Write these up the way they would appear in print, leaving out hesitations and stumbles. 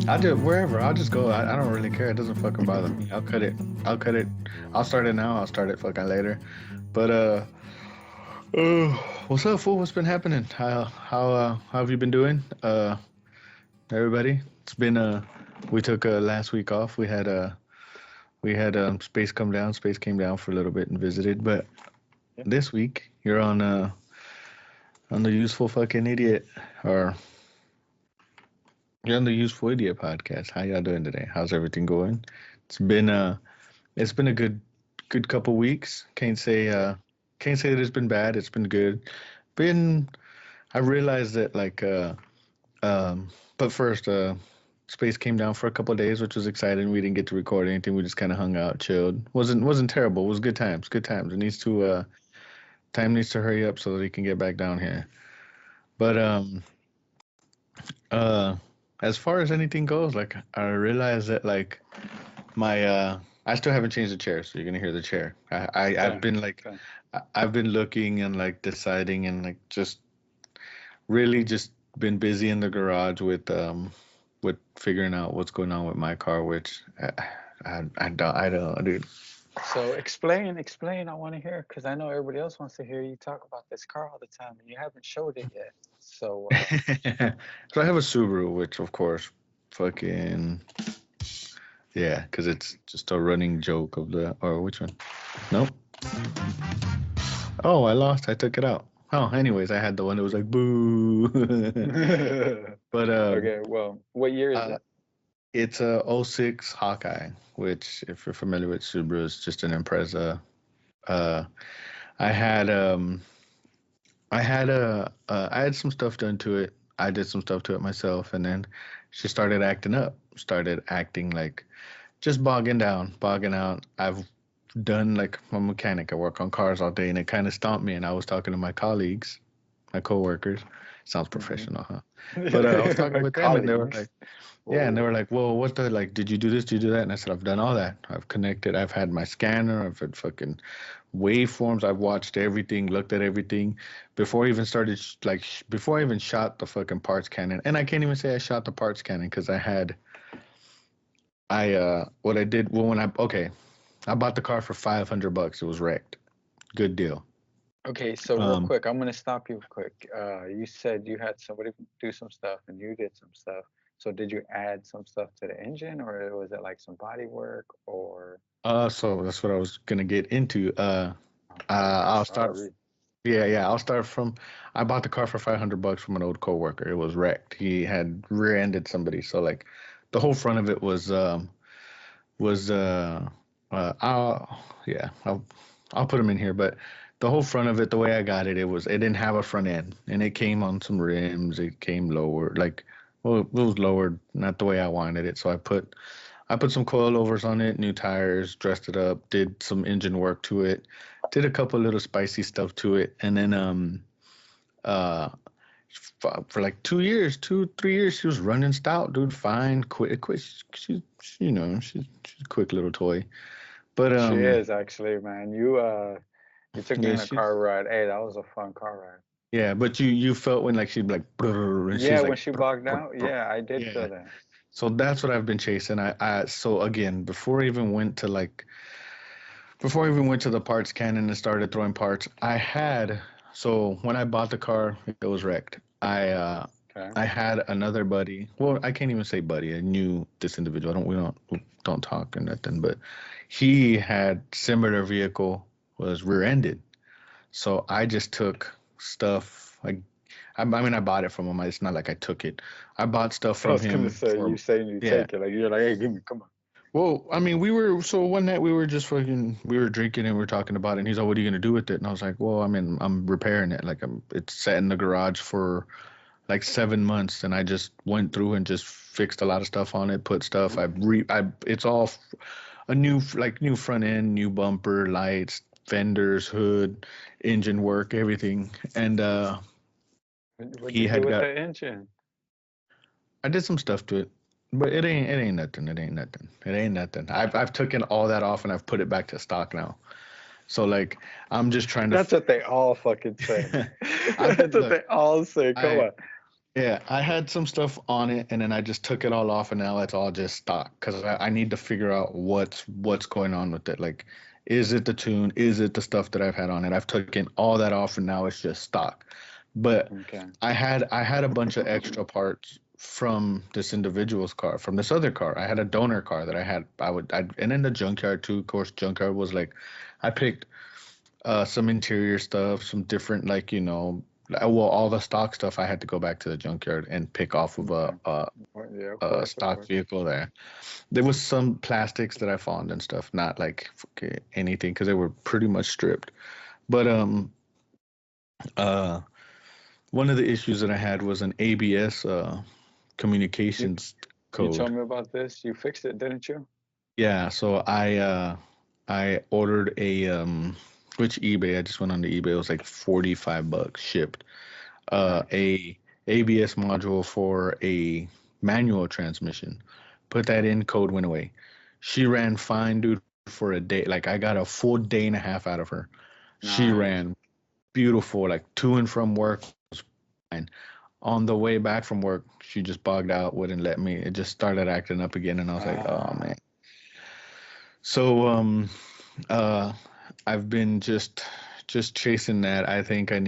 I do wherever. I'll just go. I don't really care. It doesn't fucking bother me. I'll cut it. I'll cut it. I'll start it now. I'll start it fucking later. But what's up, fool? What's been happening? How have you been doing? Everybody. It's been we took last week off. We had space come down. Space came down for a little bit and visited. But Yeah. this week you're on the useful fucking idiot or you're on the useful idiot podcast. How y'all doing today? How's everything going? It's been uh it's been a good couple weeks. Can't say that it's been bad. It's been good. Been I realized that um but first Space came down for a couple of days, which was exciting. We didn't get to record anything. We just kind of hung out, chilled. Wasn't terrible. It was good times. Good times. It needs to time needs to hurry up so that he can get back down here. But uh as far as anything goes, like I realized that like my I still haven't changed the chair, so you're gonna hear the chair. I've Same. been like Same. I've been looking and like deciding and like just really just been busy in the garage with figuring out what's going on with my car, which I don't, dude. So explain. I want to hear because I know everybody else wants to hear you talk about this car all the time, and you haven't showed it yet. So So I have a Subaru, which of course, fucking yeah, because it's just a running joke of the or which one? Nope. Oh, I lost. I took it out. Oh, anyways, I had the one that was like boo. But okay. Well, what year is uh, it? it's a '06 Hawkeye, which if you're familiar with Subaru, it's just an Impreza. Uh, I had I had some stuff done to it. I did some stuff to it myself, and then she started acting up. Started acting like just bogging down, bogging out. I've done like I'm a mechanic. I work on cars all day, and it kind of stomped me. And I was talking to my colleagues, my coworkers. Sounds Hmm. professional, huh? But I was talking My with them, and they were colleagues. like, yeah, and they Oh, were like, well, what the like? Did you do this? Did you do that? And I said, I've done all that. I've connected. I've had my scanner. I've had fucking waveforms. I've watched everything, looked at everything before I even started before I even shot the fucking parts cannon. And I can't even say I shot the parts cannon because I what I did well when I okay I bought the car for $500. It was wrecked. Good deal. okay. So real Um, quick, I'm gonna stop you quick. You said you had somebody do some stuff, and you did some stuff. So did you add some stuff to the engine, or was it like some body work, or so that's what I was gonna get into. okay, I'll start. sorry. Yeah, yeah. I'll start from. I bought the car for $500 from an old coworker. It was wrecked. He had rear-ended somebody. So like, the whole front of it was I'll yeah I'll put them in here. But the whole front of it, the way I got it, it didn't have a front end, and it came on some rims. It came lower, like well, it was lowered, not the way I wanted it. So I put some coilovers on it, new tires, dressed it up, did some engine work to it, did a couple little spicy stuff to it, and then uh for like 2 years, 3 years, she was running stout, dude. Fine, quit. She's a quick little toy, but She is actually, man. You took me yeah, on a she's car ride. Hey, that was a fun car ride. yeah. But you felt when like she'd be like brrr, and Yeah, she's when like she brrr, bogged brrr, out, brrr. yeah, I did Yeah. feel that. So that's what I've been chasing. I so again before I even went to the parts cannon and started throwing parts, so when I bought the car, it was wrecked. Okay. I had another buddy. Well, I can't even say buddy. I knew this individual. We don't talk or nothing, but he had similar vehicle was rear-ended. So I just took stuff like I mean I bought it from him. It's not like I took it. I bought stuff I from was gonna him say, you for saying you yeah. take it, like you're like, hey, give me, come on. Well, I mean, so one night we were drinking and we were talking about it, and he's like, "What are you gonna do with it?" And I was like, "Well, I mean, I'm repairing it. Like, it's sat in the garage for like 7 months, and I just went through and just fixed a lot of stuff on it, put stuff. It's all a new front end, new bumper, lights, fenders, hood, engine work, everything. And What'd he you do had with got, the engine? I did some stuff to it, but it ain't nothing. It ain't nothing. It ain't nothing. I've taken all that off and I've put it back to stock now. So like, I'm just trying to. That's what they all fucking say. I've That's been what look. they all say. Come I on. Yeah, I had some stuff on it, and then I just took it all off, and now it's all just stock because I need to figure out what's going on with it. Like, is it the tune? Is it the stuff that I've had on it? I've taken all that off, and now it's just stock. But Okay. I had a bunch of extra parts from this individual's car, from this other car. I had a donor car that and in the junkyard too. Of course, junkyard was like, I picked some interior stuff, some different like well, all the stock stuff I had to go back to the junkyard and pick off of Okay. Well, yeah, a of stock course. vehicle there. There was some plastics that I found and stuff, not like anything because they were pretty much stripped. But uh one of the issues that I had was an ABS You communications you told code. me about this. You fixed it, didn't you? Yeah, so I ordered a which eBay, I just went on the eBay, it was like 45 bucks shipped. Nice. A ABS module for a manual transmission. Put that in, code went away. She ran fine, dude, for a day. Like I got a full day and a half out of her. She Nice. ran beautiful, like to and from work was fine. On the way back from work, she just bogged out, wouldn't let me. It just started acting up again, and I was like, oh man. Ah, So uh I've been just chasing that. I think I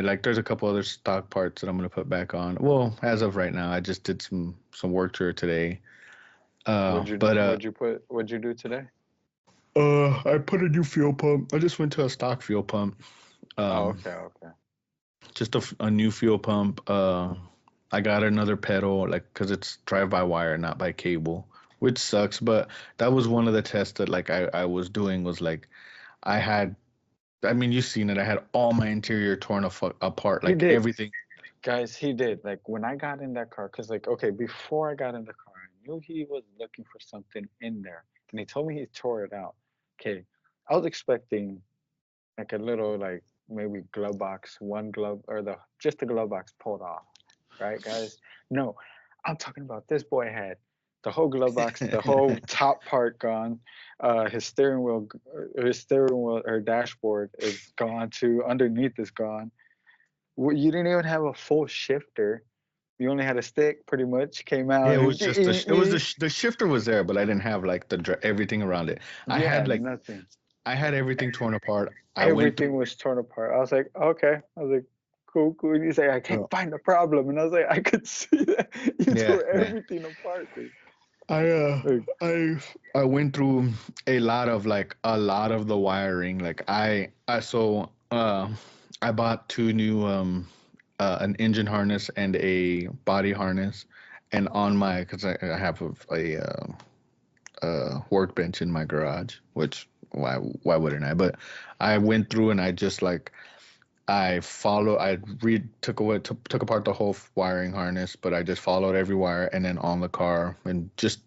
like there's a couple other stock parts that I'm gonna put back on. Well, as of right now, I just did some work to her today. But what'd you do today? I put a new fuel pump. I just went to a stock fuel pump. Oh, Um okay, okay. just a new fuel pump. I got another pedal like because it's drive by wire, not by cable, which sucks, but that was one of the tests that like I was doing was like I had I mean, you've seen it. I had all my interior torn apart, He like did. everything. Guys, he did. Like when I got in that car, because like, okay, before I got in the car, I knew he was looking for something in there. And he told me he tore it out. Okay. I was expecting like a little like maybe glove box, one glove or the just the glove box pulled off. Right, guys? No. I'm talking about this boy had the whole glove box, the whole top part gone. His steering wheel or dashboard is gone too. Underneath is gone. You didn't even have a full shifter. You only had a stick, pretty much. Came Yeah, out it was and just it was the shifter was there, but I didn't have like everything around it. I yeah, had like nothing. I had everything torn apart. I went Everything through. was torn apart. I was like, okay. I was like, cool, cool. And he's like, I can't uh, find the problem. And I was like, I could see that you Yeah, tore yeah. everything apart, dude. I uh Like, I I went through a lot of the wiring. Like I bought two new an engine harness and a body harness, and on my because I have a workbench in my garage, which why wouldn't I? But I went through and I just like I took apart the whole wiring harness, but I just followed every wire and then on the car and just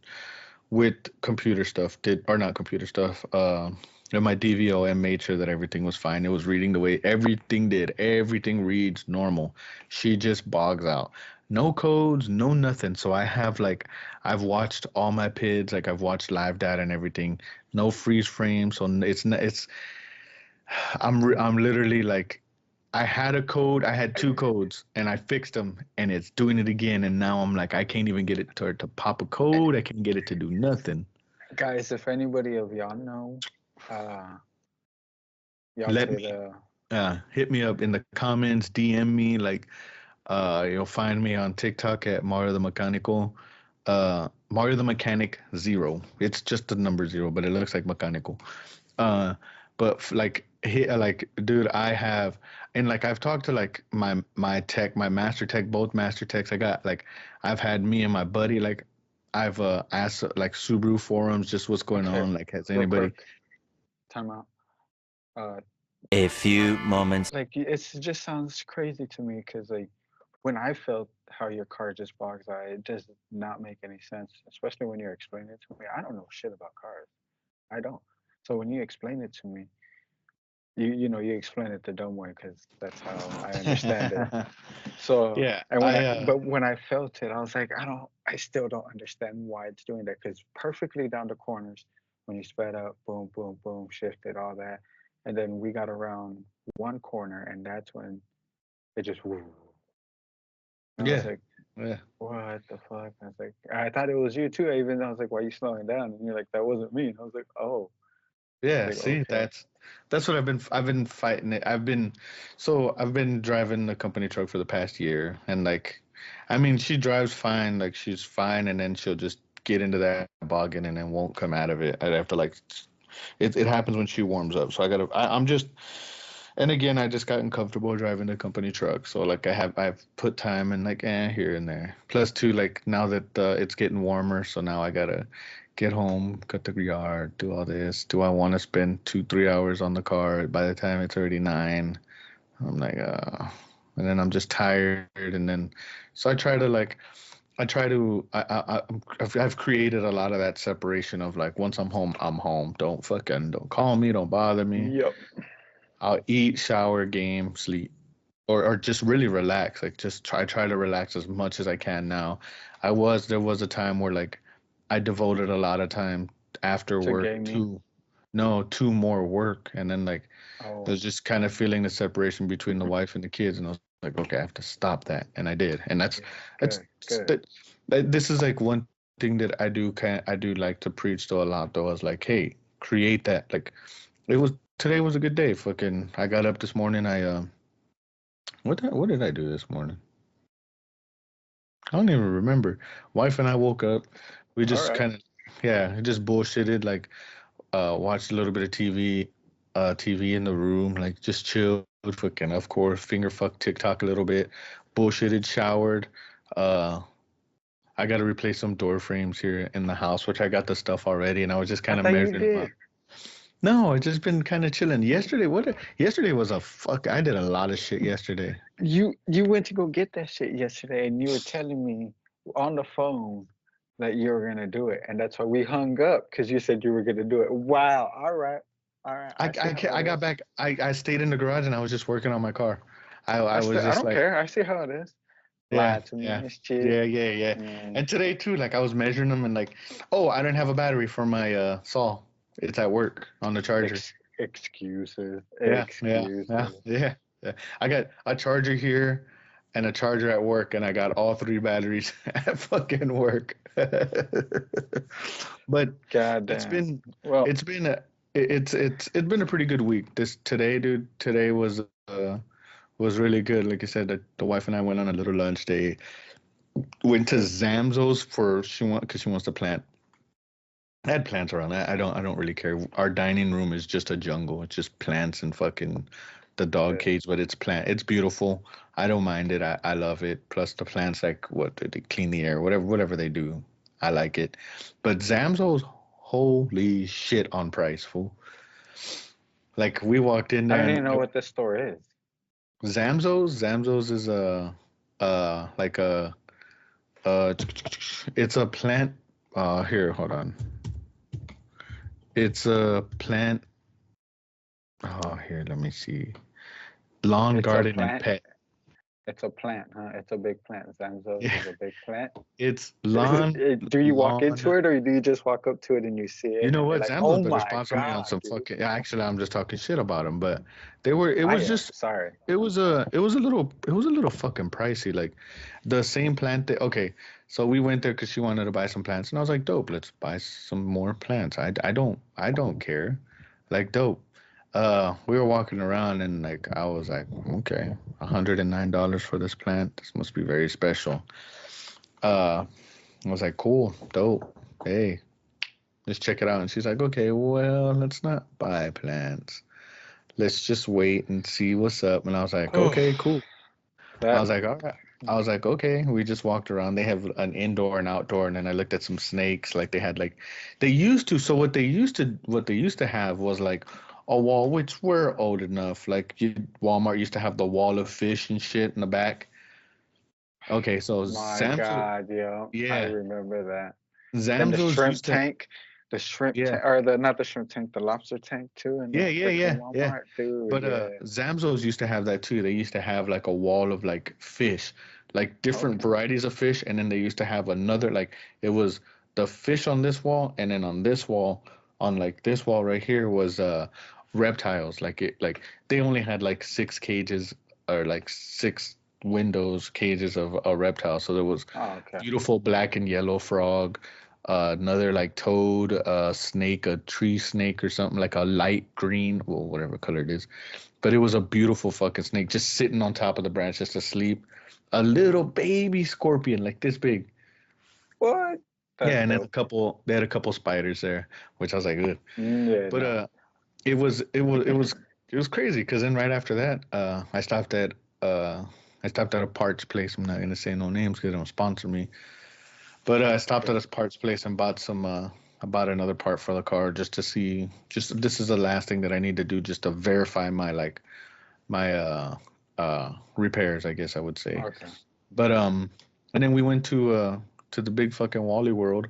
with computer stuff did or not computer stuff and my DVO and made sure that everything was fine. It was reading the way everything reads normal. She just bogs out. No codes, no nothing. So I've watched all my PIDs, like I've watched live data and everything. No freeze frame, so it's I'm literally like I had a code, I had two codes, and I fixed them, and it's doing it again. And now I'm like, I can't even get it to pop a code. I can't get it to do nothing. guys, if anybody of y'all know, uh, y'all Let could, me hit me up in the comments, DM me, like you'll find me on TikTok at Mario the Mechanical. Mario the Mechanic Zero. It's just the number zero, but it looks like mechanical. Uh, but like, dude, I have, and like, I've talked to like my tech, my master tech, both master techs. I've had me and my buddy, like, I've asked like Subaru forums, just what's going okay, on. Like, has real anybody? quick, time out. Uh, A few moments. like it just sounds crazy to me because like when I felt how your car just bogs out, it does not make any sense, especially when you're explaining it to me. I don't know shit about cars. I don't. So when you explain it to me, you explain it the dumb way because that's how I understand it. So Yeah, and I but when I felt it, I was like, I still don't understand why it's doing that because perfectly down the corners when you sped up, boom, boom, boom, shifted all that, and then we got around one corner, and that's when it just woo. And I was Yeah. like, Yeah. what the fuck? I was like, I thought it was you too. Even though I was like, why are you slowing down? And you're like, that wasn't me. And I was like, oh. I was Yeah, like, see, okay. that's what I've been fighting it. I've been driving the company truck for the past year, and like, I mean, she drives fine, like she's fine, and then she'll just get into that boggin and then won't come out of it. I'd have to like, it happens when she warms up. So I'm just, and again, I just gotten comfortable driving the company truck. So like I've put time in like here and there. Plus two, like now that it's getting warmer, so now I gotta get home, cut the yard, do all this. Do I want to spend 2-3 hours on the car by the time it's already 9? I'm like, and then I'm just tired, and then so I try to I've created a lot of that separation of like once I'm home, I'm home. Don't call me, don't bother me. Yep. I'll eat, shower, game, sleep, or just really relax. Like just try to relax as much as I can now. There was a time where like I devoted a lot of time after To work gaming. to no to more work, and then like I Oh, was just kind of feeling the separation between the wife and the kids, and I was like, okay, I have to stop that, and I did, and yeah. that's Good. Good. this is like one thing that I do like to preach to a lot though. Is like, hey, create that. Like it was today was a good day. Fucking, I got up this morning. What did I do this morning? I don't even remember. Wife and I woke up. We All just right. kind of, yeah, just bullshitted. Like, watched a little bit of TV in the room. Like, just chilled. Fucking, of course, finger fuck TikTok a little bit. Bullshitted. Showered. Uh, I got to replace some door frames here in the house, which I got the stuff already, and I was just I kind of thought you measuring them up. did. No, I just been kind of chilling. Yesterday was a fuck. I did a lot of shit yesterday. You went to go get that shit yesterday, and you were telling me on the phone that you were gonna do it, and that's why we hung up because you said you were gonna do it. Wow. All right. All right. I see how it I got is. back. I stayed in the garage and I was just working on my car. I was I just don't like, care. I see how it is. yeah, Lie to me, yeah, Miss Chick. yeah. Mm, And today too, like I was measuring them and like, oh, I don't have a battery for my saw. It's at work on the charger. excuses. Yeah. Excuses. Yeah. I got a charger here and a charger at work, and I got all three batteries at fucking work. But it's Goddamn. been Well, it's been a it's been a pretty good week. This today, dude. Today was really good. Like I said, the wife and I went on a little lunch day. Went to Zamzo's for because she wants to plant. I had plants around. I don't really care. Our dining room is just a jungle. It's just plants and fucking the dog yeah. cage, but it's plant. It's beautiful. I don't mind it. I love it. Plus the plants, like what they clean the air, whatever they do. I like it. But Zamzo's, holy shit on price, fool. Like we walked in I there don't and even know what this store is. Zamzo's is like a uh it's a plant. Here, hold on. It's a plant. Oh, here, let me see. Lawn, It's a garden, and plant. pet. It's a plant, huh? It's a big plant. Zamzo's Yeah, is a big plant. it's lawn, Do you walk into lawn. it or do you just walk up to it and you see You it know and you're what? like, Zamzo's oh better my sponsor me on God, some dude? fucking. Actually, I'm just talking shit about them, but they were. It I was am. just. Sorry. It was a little fucking pricey. Like the same plant. Okay, so we went there because she wanted to buy some plants, and I was like, dope. Let's buy some more plants. I don't care. Like dope. We were walking around and like I was like, okay, $109 for this plant. This must be very special. Uh, I was like, cool, dope. Hey, let's check it out. And she's like, okay, well, let's not buy plants. Let's just wait and see what's up. And I was like, Oh, okay, cool. I that. was like, all right. I was like, okay. We just walked around. They have an indoor and outdoor, and then I looked at some snakes. Like they had like they used to. So what they used to have was like a wall, which we're old enough. Like Walmart used to have the wall of fish and shit in the back. Okay, so My Zamzo, God, yo, I yeah, remember that. Then the Zamzo's shrimp used to, tank, the shrimp yeah, tank, or the not the shrimp tank, the lobster tank too, in the freaking yeah. Walmart, dude. But Yeah. Zamzo's used to have that too. They used to have like a wall of like fish, like different Okay. varieties of fish, and then they used to have another like it was the fish on this wall, and then on this wall, on like this wall right here was reptiles. Like they only had like six cages or like six windows cages of a reptile. So there was Oh, okay. beautiful black and yellow frog, another like toad, snake, a tree snake or something like a light green, well, whatever color it is. But it was a beautiful fucking snake just sitting on top of the branch, just asleep. A little baby scorpion like this big. What? Yeah, That's and then dope. they had a couple spiders there, which I was like, ugh. Yeah, But no. it was crazy because then right after that, uh I stopped at a parts place. I'm not gonna say no names because they don't sponsor me. But I stopped Okay. at a parts place and bought some. I bought another part for the car just to see. Just this is the last thing that I need to do just to verify my repairs, I guess I would say. Okay. But and then we went to the big fucking Wally World,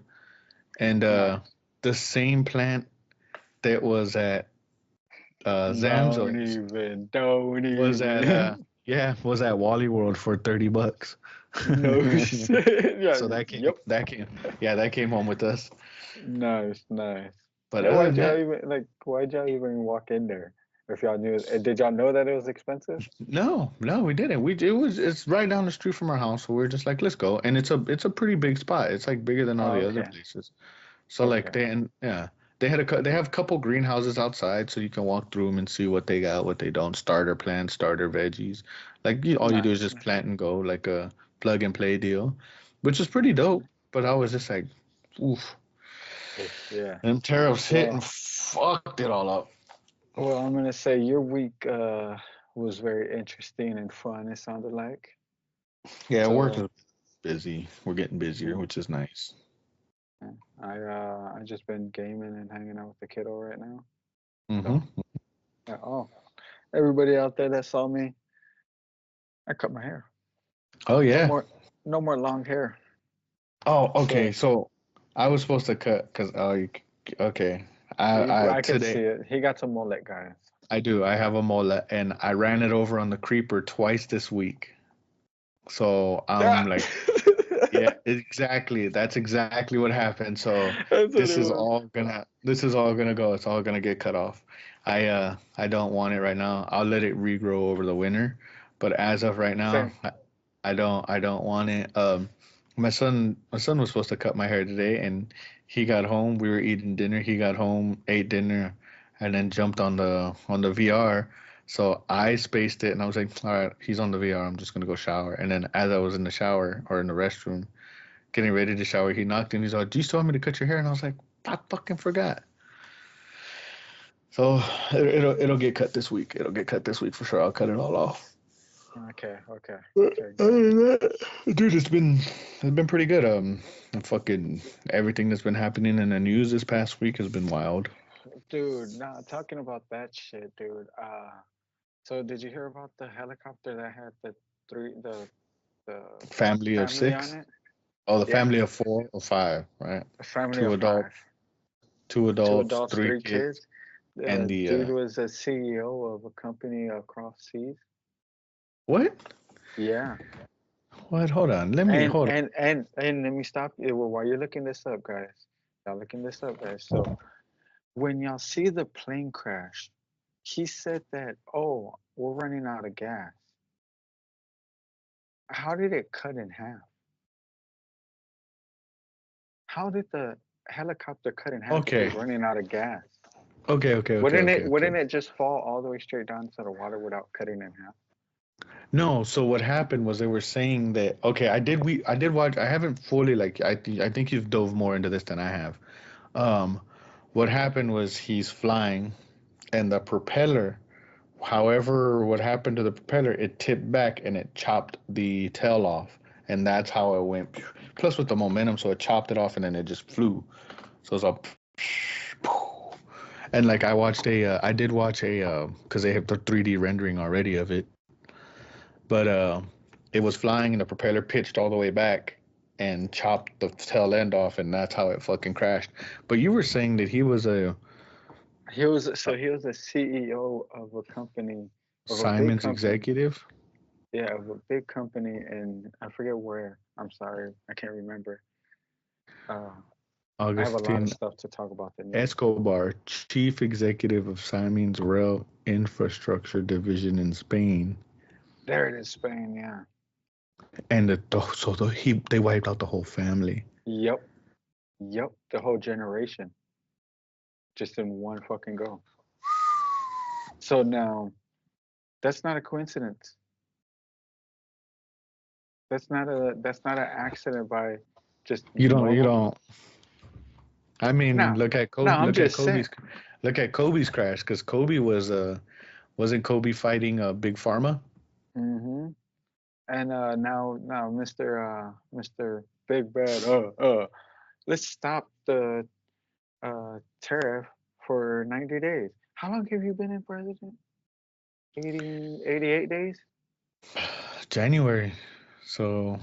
and Nice. the same plant that was at Don't Zamzo's even. Don't was at even. was at Wally World for $30. No shit. Yeah. So Yep. that came home with us. Nice. Nice. But Yeah. other Why'd than y'all that, even like? Why'd y'all even walk in there? If y'all knew, did y'all know that it was expensive? no, we didn't. It's right down the street from our house, so we're just like, let's go. And it's a pretty big spot. It's like bigger than all Oh, the other okay. places. So like Okay. they have a couple greenhouses outside, so you can walk through them and see what they got, what they don't. Starter plants, starter veggies. Like all you do is Nice. just Nice. plant and go, like a plug and play deal, which is pretty Nice. dope. But I was just like, oof, Yeah. them tariffs hit and Well. fucked it all up. Well, I'm gonna say your week was very interesting and fun. It sounded like. Yeah, work So is busy. We're getting busier, yeah, which is nice. yeah. I just been gaming and hanging out with the kiddo right now. So Mm-hmm. yeah. Oh, everybody out there that saw me, I cut my hair. Oh No yeah. more, no more long hair. Oh, okay. So So I was supposed to cut because okay. I I can see today it. He got some mullet, guys. I do. I have a mullet and I ran it over on the creeper twice this week. So Yeah. I'm like, yeah, exactly. That's exactly what happened. So That's what it was. this is all gonna go. It's all gonna get cut off. I don't want it right now. I'll let it regrow over the winter. But as of right now, Same. I don't want it. My son was supposed to cut my hair today, and he got home. We were eating dinner. He got home, ate dinner, and then jumped on the VR. So I spaced it, and I was like, all right, he's on the VR. I'm just gonna go shower. And then as I was in the shower or in the restroom, getting ready to shower, he knocked, and he's like, "Do you still want me to cut your hair?" And I was like, "I fucking forgot." So it'll get cut this week. It'll get cut this week for sure. I'll cut it all off. Okay. Okay. But Okay. Good. other than that, dude, it's been pretty good. Fucking everything that's been happening in the news this past week has been wild. Dude, nah, talking about that shit, dude. So did you hear about the helicopter that had the Family of family on six. it? Oh, the Yeah, family of four or five, right? a family Two of five, adults, two two adults, adults, three three kids, kids. and The the dude was a CEO of a company across seas. what? Yeah, What? Hold on. Let me hold on. and let me stop you. Well, while you're looking this up, guys, y'all looking this up, guys. So when y'all see the plane crash, he said that, oh, we're running out of gas. How did it cut in half? How did the helicopter cut in half if Okay. it's running out of gas? Okay. Wouldn't it just fall all the way straight down to the water without cutting in half? No, so what happened was they were saying that okay, I did watch. I haven't fully like I think you've dove more into this than I have. Um, what happened was he's flying and the propeller, however, what happened to the propeller, it tipped back and it chopped the tail off, and that's how it went. Plus with the momentum, so it chopped it off and then it just flew. So it's a and like I did watch because they have the 3D rendering already of it, but it was flying and the propeller pitched all the way back and chopped the tail end off, and that's how it fucking crashed. But you were saying that he was a He was a CEO of a company, of a big Simon's company. executive, Yeah, of a big company, and I forget where. I'm sorry, I can't remember. Uh, I have a lot of Augustine stuff to talk about the news. Escobar, chief executive of Simon's Rail Infrastructure Division in Spain. There it is, Spain. Yeah. And they wiped out the whole family. Yep. Yep. The whole generation just in one fucking go. So now that's not a coincidence. That's not an accident by just You don't you normal. don't. I mean, Now, now I'm just saying. Look at Kobe's crash because Kobe was wasn't Kobe fighting Big Pharma? Hmm. And now Mr. Big Bad let's stop the tariff for 90 days. How long have you been in president? 88 days? January. So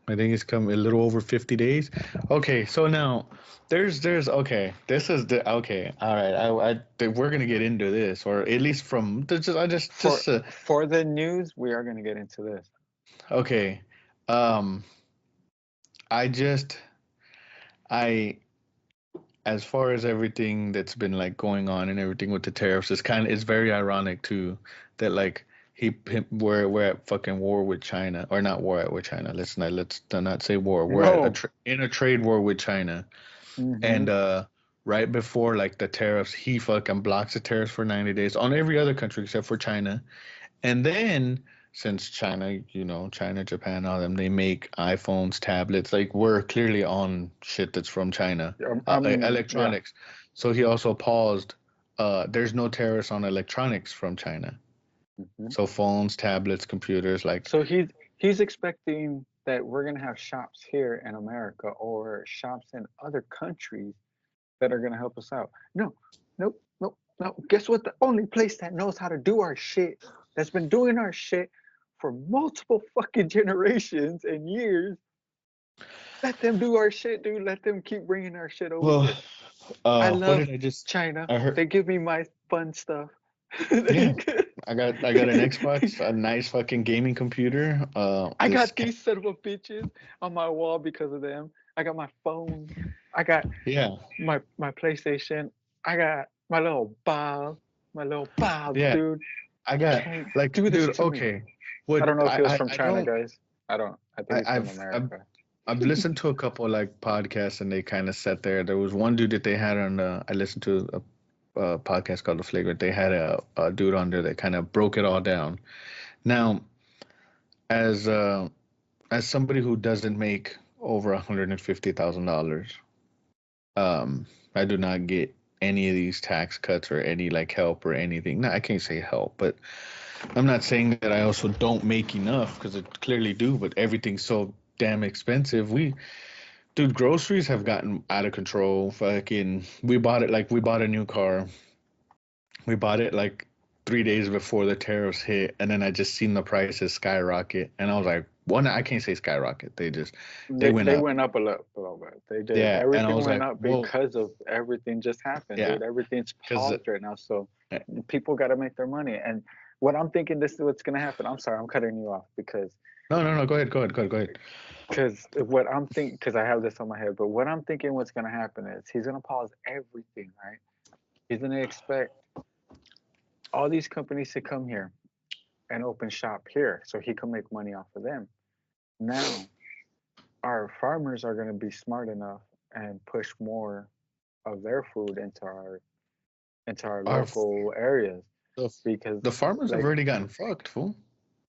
I think it's come a little over 50 days. Okay, so now there's okay. This is the okay. All right. We're gonna get into this, or at least from just I For just for the news, we are going to get into this. okay. Um, I just I as far as everything that's been like going on and everything with the tariffs, it's very ironic too that like we're at fucking war with China, or not war with China. Let's not say war. We're at No. in a trade war with China, Hmm. and right before like the tariffs, he fucking blocks the tariffs for 90 days on every other country except for China. And then since China, China, Japan, all them, they make iPhones, tablets. Like we're clearly on shit that's from China, I mean, yeah. electronics. So he also paused. There's no tariffs on electronics from China. Hmm. So phones, tablets, computers, like So he's expecting that we're going to have shops here in America or shops in other countries that are going to help us out. No, nope, nope, no. Guess what? The only place that knows how to do our shit, that's been doing our shit for multiple fucking generations and years, let them do our shit, dude. Let them keep bringing our shit over well, here. I what love did I just? China. I heard. They give me my fun stuff. Yeah, I got an Xbox, a nice fucking gaming computer. I This got these son of a bitches on my wall because of them. I got my phone. I got yeah, my PlayStation. I got my little Bob, yeah. dude. I got Can't like, do this dude. to me. Okay, I what don't know if he was from I China, don't. guys. I don't. I think I, he's from I've America. I've listened to a couple like podcasts and they kind of sat there. There was one dude that they had on. I listened to a podcast called The Flagrant. They had a dude on there that kind of broke it all down. Now, as uh, as somebody who doesn't make over $150,000, I do not get any of these tax cuts or any like help or anything. No, I can't say help, but I'm not saying that I also don't make enough because I clearly do. But everything's so damn expensive. Dude, groceries have gotten out of control. Fucking, we bought a new car. We bought it like 3 days before the tariffs hit, and then I just seen the prices skyrocket, and I was like, one, I can't say skyrocket. They went They up. went up a little bit. They did. Yeah, and I Everything was went like, up whoa, because of everything just happened, yeah, dude. Everything's because paused right now. So people got to make their money. And what I'm thinking, this is what's gonna happen. I'm sorry, I'm cutting you off no, go ahead, go ahead. because what I'm thinking, because I have this on my head. But what I'm thinking, what's gonna happen is he's gonna pause everything, right? He's gonna expect all these companies to come here and open shop here, so he can make money off of them. Now, our farmers are gonna be smart enough and push more of their food into our Our local areas the, because the farmers have like already gotten fucked, fool.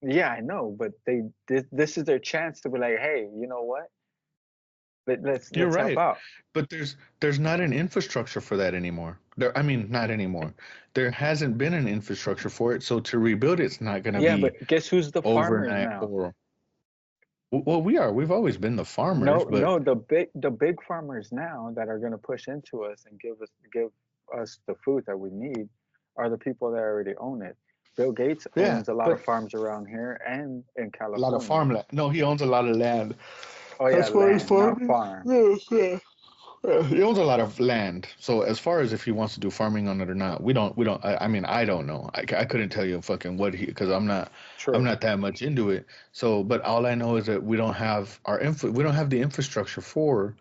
yeah, I know, but this is their chance to be like, hey, you know what, You're let's help right, out. but there's not an infrastructure for that anymore. There, I mean, not anymore. There hasn't been an infrastructure for it, so to rebuild it's not gonna Yeah, be but guess who's the farmers overnight now? or well, we've always been the farmers, No, but no, the big farmers now that are going to push into us and give us the food that we need are the people that already own it. Bill Gates yeah, owns a lot but of farms around here and in a lot of California. farmland. No, he owns a lot of land. Oh yeah, As far as land, not farming, farm. yeah, yeah. He owns a lot of land. So as far as if he wants to do farming on it or not, we don't. I mean, I don't know. I couldn't tell you fucking what he because I'm True. not that much into it. So, but all I know is that we don't have the infrastructure for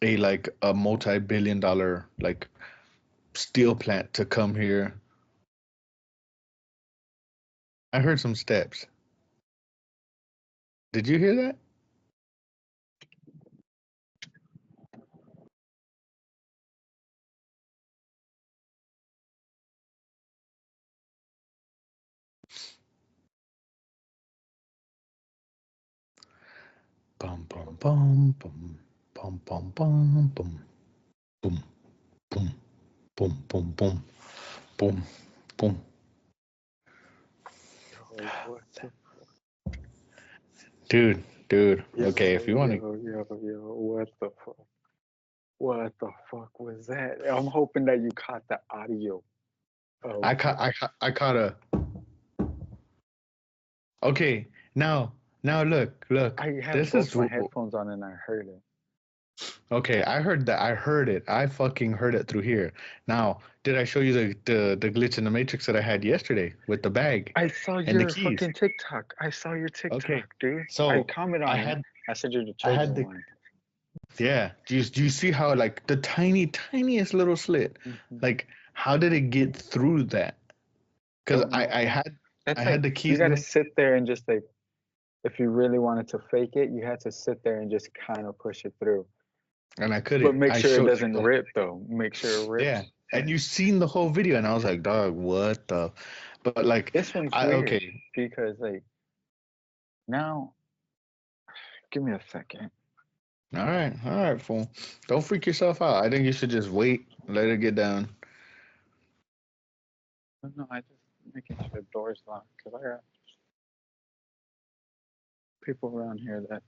a like a multi-billion-dollar like steel plant to come here. I heard some steps. Did you hear that? Bum bum bum bum bum bum bum bum boom boom boom boom boom boom boom. Yo, what the Dude, dude. yo, Okay, if you want to, what the fuck? What the fuck was that? I'm hoping that you caught the audio of I caught a. Okay, now look. I had This both is my headphones on and I heard it. okay. I heard that. I heard it. I fucking heard it through here. Now, did I show you the glitch in the matrix that I had yesterday with the bag I saw and the your keys? fucking TikTok. I saw your Okay, TikTok, dude. I so comment I on it. had I said you're the I had chosen the one. yeah. Do you see how like the tiniest little slit? Hmm. Like how did it get through that? Because Don't know. I That's had like the you keys got in to the sit there and just like, if you really wanted to fake it, you had to sit there and just kind of push it through. and I But couldn't. make I sure it showed doesn't rip though. Make sure it yeah. rips. And you seen the whole video, and I was like, dog, what the? But like, This one's I weird okay. because like now, give me a second. All right, fool. Don't freak yourself out. I think you should just wait, let it get down. No, I just making sure the door's locked because I got people around here that.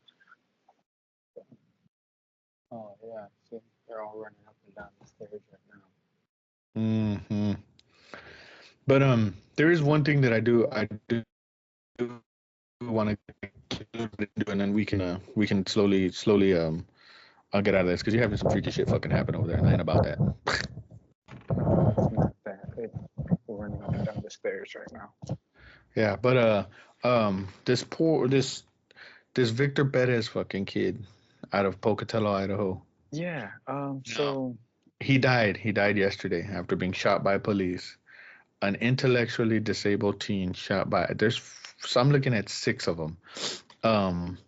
Oh yeah, see, they're all running up and down the stairs right now. Hmm. But there is one thing that I do want to do, and then we can slowly I'll get out of this because you're having some freaky shit fucking happen over there, and I ain't about that. No, it's not that. It's people running up and down the stairs right now. Yeah, but this Victor Perez fucking kid out of Pocatello, Idaho. Yeah. No. So He died. He died yesterday after being shot by police. An intellectually disabled teen shot by there's so I'm looking at six of them. Um,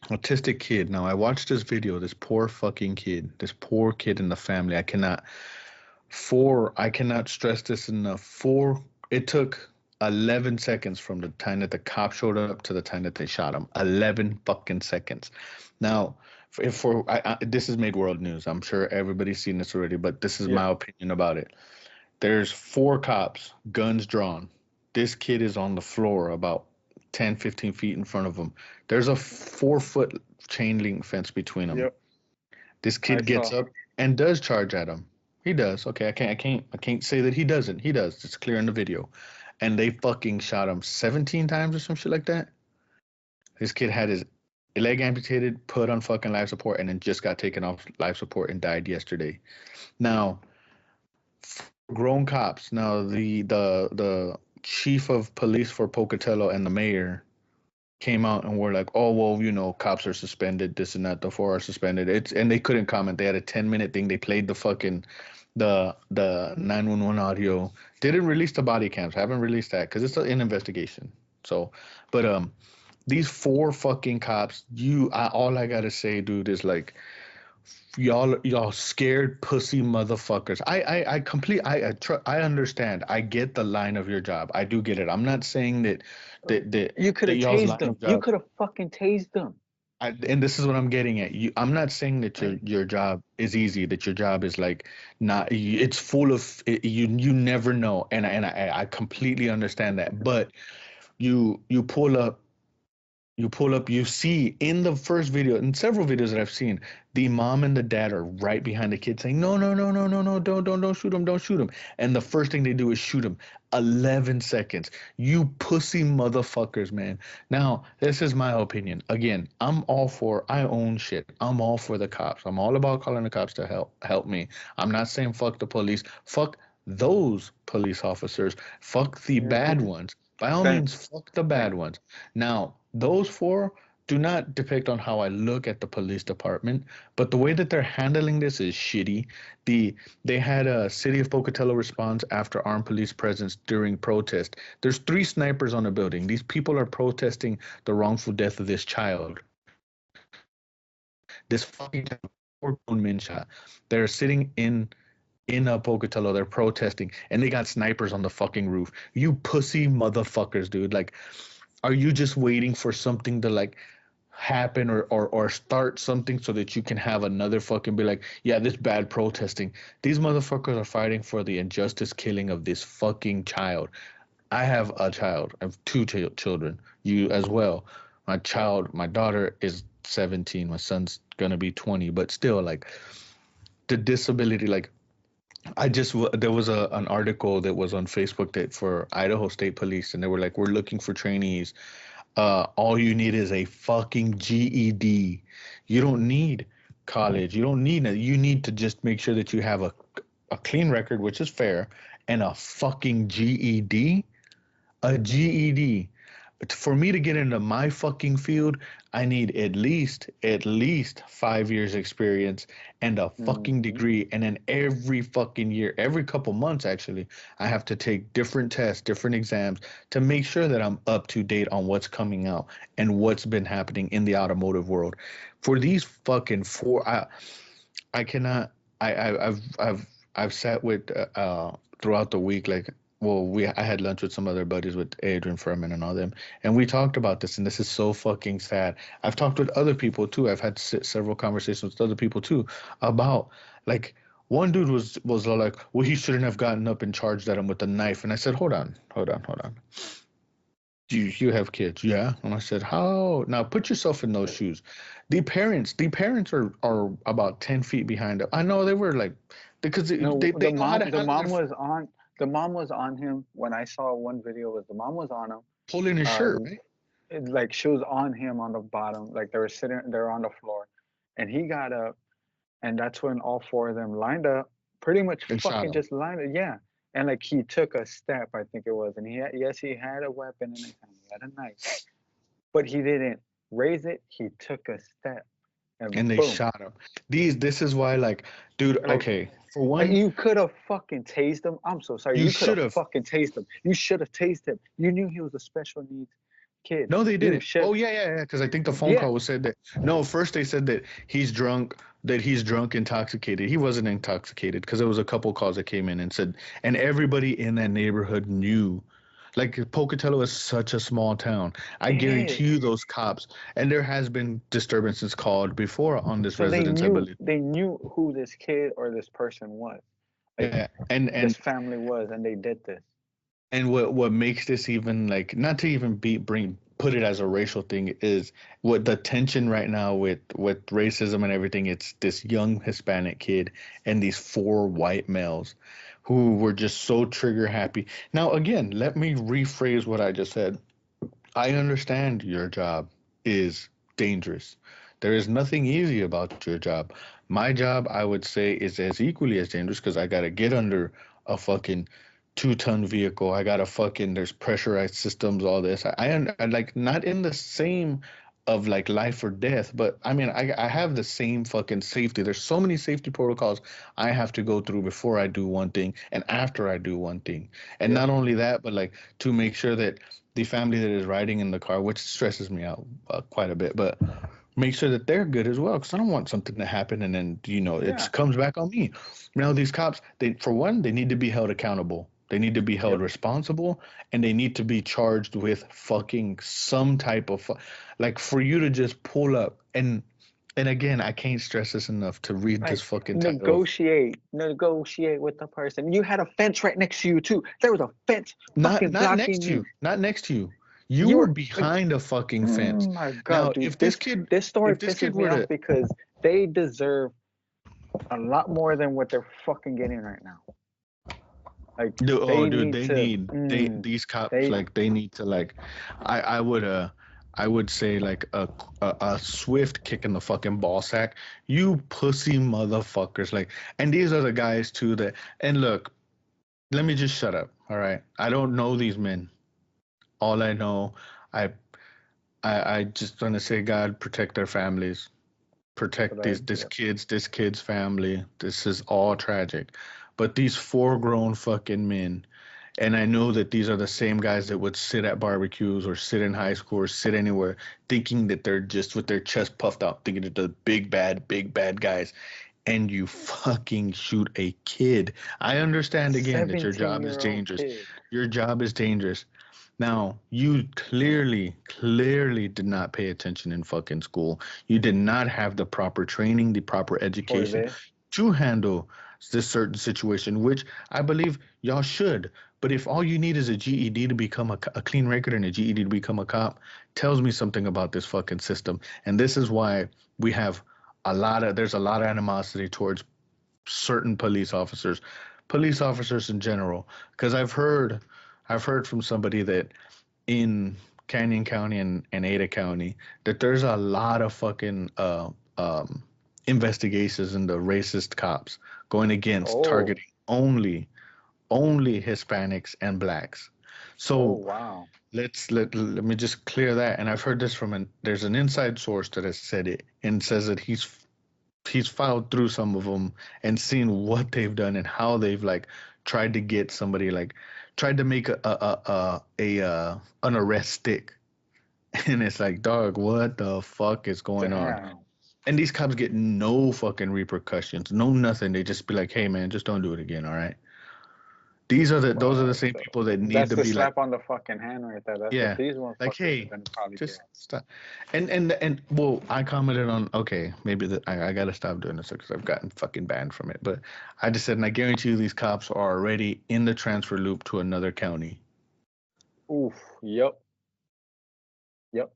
autistic kid. Now I watched this video. This poor fucking kid. This poor kid in the family. I cannot stress this enough. It took 11 seconds from the time that the cop showed up to the time that they shot him. 11 fucking seconds. Now, this has made world news. I'm sure everybody's seen this already, but this is yeah, my opinion about it. There's four cops, guns drawn. This kid is on the floor about 10, 15 feet in front of him. There's a 4 foot chain link fence between them. yep. This I kid gets saw. up and does charge at him. He does. Okay, I can't say that he doesn't. He does. It's clear in the video. And they fucking shot him 17 times or some shit like that. This kid had his leg amputated, put on fucking life support, and then just got taken off life support and died yesterday. Now, grown cops. Now the chief of police for Pocatello and the mayor came out and were like, "Oh well, you know, cops are suspended. This and that. The four are suspended." It's and they couldn't comment. They had a 10-minute thing. They played the fucking the 911 audio. Didn't release the body cams. Haven't released that because it's an investigation. So, but these four fucking cops. All I gotta say, dude, is like y'all scared pussy motherfuckers. I understand. I get the line of your job. I do get it. I'm not saying You could that have y'all's tased line them. of You job. could have fucking tased them. And this is what I'm getting at. I'm not saying that Like, your job is easy. That your job is like not. It's full of you never know. And I completely understand that. But you pull up you see in the first video, in several videos that I've seen, the mom and the dad are right behind the kid saying, no, no, no, no, no, no, don't shoot him, don't shoot him. And the first thing they do is shoot him. 11 seconds. You pussy motherfuckers, man. Now, this is my opinion. Again, I own shit. I'm all for the cops. I'm all about calling the cops to help me. I'm not saying fuck the police. Fuck those police officers. Fuck the bad ones. By all that, means, fuck the like, bad ones. Now, those four, do not depict on how I look at the police department, but the way that they're handling this is shitty. They had a city of Pocatello response after armed police presence during protest. There's three snipers on a building. These people are protesting the wrongful death of this child. This fucking four grown men shot. They're sitting in Pocatello. They're protesting, and they got snipers on the fucking roof. You pussy motherfuckers, dude. Like, are you just waiting for something to like happen or start something so that you can have another fucking be like, yeah, this bad protesting? These motherfuckers are fighting for the injustice killing of this fucking child. I have a child. I have two children. You as well. My daughter is 17. My son's gonna be 20. But still, like the disability, like there was an article that was on Facebook that for Idaho State Police, and they were like, we're looking for trainees. All you need is a fucking GED. You don't need college. You don't need it. You need to just make sure that you have a clean record, which is fair, and a fucking GED. A GED. For me to get into my fucking field, I need at least 5 years experience and a fucking Mm-hmm. degree. And then every fucking year, every couple months actually, I have to take different tests, different exams to make sure that I'm up to date on what's coming out and what's been happening in the automotive world. For these fucking four, I cannot. I've sat with throughout the week, like, well, I had lunch with some other buddies with Adrian Furman and all them, and we talked about this, and this is so fucking sad. I've talked with other people too. I've had several conversations with other people too about like one dude was like, well, he shouldn't have gotten up and charged at him with a knife, and I said, hold on. You have kids, yeah? And I said, how? Now put yourself in those shoes. The parents are about 10 feet behind them. I know they were like, because No, they know how to the handle mom was on. The mom was on him when I saw one video. Was the mom was on him? pulling his shirt, Uh, right? like she was on him on the bottom. Like they were sitting. They were on the floor, and he got up, and that's when all four of them lined up. Pretty much And shot fucking him. just lined up. Yeah, and like he took a step. I think it was, and yes, he had a weapon in his hand. He had a knife, but he didn't raise it. He took a step, and And they boom. shot him. This is why, like, dude, Like okay, for one, you could have fucking tased him. I'm so sorry. you You could should have have. fucking tased him. You should have tased him. You knew he was a special needs kid. No, they You didn't. should. Oh yeah, because I think the phone Yeah. call was said that no, first they said that he's drunk, intoxicated. He wasn't intoxicated because there was a couple calls that came in and said, and everybody in that neighborhood knew. Like Pocatello is such a small town. I It guarantee is. you those cops, and there has been disturbances called before on this So they residence, I knew believe. they knew who this kid or this person was. Like Yeah, and this and family was, and they did this. And what makes this even like not to even put it as a racial thing is what the tension right now with racism and everything. It's this young Hispanic kid and these four white males who were just so trigger happy. Now again, let me rephrase what I just said. I understand your job is dangerous. There is nothing easy about your job. My job, I would say, is as equally as dangerous because I got to get under a fucking 2-ton vehicle. I got to fucking, there's pressurized systems, all this. I like not in the same of like life or death, but I mean, I have the same fucking safety. There's so many safety protocols I have to go through before I do one thing and after I do one thing. And Yep. not only that, but like to make sure that the family that is riding in the car, which stresses me out quite a bit, but make sure that they're good as well, because I don't want something to happen and then it Yeah. comes back on me. Now these cops, they for one, they need to be held accountable. They need to be held Yep. responsible, and they need to be charged with fucking some type of like for you to just pull up and again, I can't stress this enough to read this Like fucking title. negotiate with the person. You had a fence right next to you too. There was a fence Not fucking not next blocking to you. you, not next to you. You You were were like, behind a fucking oh fence. my god, Now, dude. This story if this pisses kid me were off to because they deserve a lot more than what they're fucking getting right now. Like dude, oh, they dude, need they to. need these cops They like they need to like, I would I would say like a swift kick in the fucking ball sack. You pussy motherfuckers, like, and these are the guys too that. And look, let me just shut up. All right, I don't know these men. All I know, I I just want to say, God protect their families, But protect I, yeah, this kid's family. This is all tragic, but these four grown fucking men, and I know that these are the same guys that would sit at barbecues or sit in high school or sit anywhere, thinking that they're just with their chest puffed out, thinking that they're big bad guys, and you fucking shoot a kid. I understand again that your job is 17-year-old dangerous. kid. Your job is dangerous. Now, you clearly did not pay attention in fucking school. You did not have the proper training, the proper For education this. to handle this certain situation, which I believe y'all should. But if all you need is a GED to become a clean record and a GED to become a cop, tells me something about this fucking system. And this is why we have there's a lot of animosity towards certain police officers in general. Because I've heard from somebody that in Canyon County and Ada County that there's a lot of fucking investigations into racist cops going against Oh, targeting only Hispanics and blacks. oh So wow. let me just clear that. And I've heard this from there's an inside source that has said it and says that he's filed through some of them and seen what they've done and how they've like tried to get somebody like tried to make an arrest stick. And it's like, dog, what the fuck is going on? Damn. And these cops get no fucking repercussions, no nothing. They just be like, hey man, just don't do it again, all right? Those are the What same the? people that need That's to the be like, slap on the fucking hand right there. That's what yeah, these like, motherfuckers are hey, gonna probably just get. stop. And well, I commented on, okay, maybe I gotta stop doing this because I've gotten fucking banned from it. But I just said, and I guarantee you, these cops are already in the transfer loop to another county. Oof. Yep. Yep.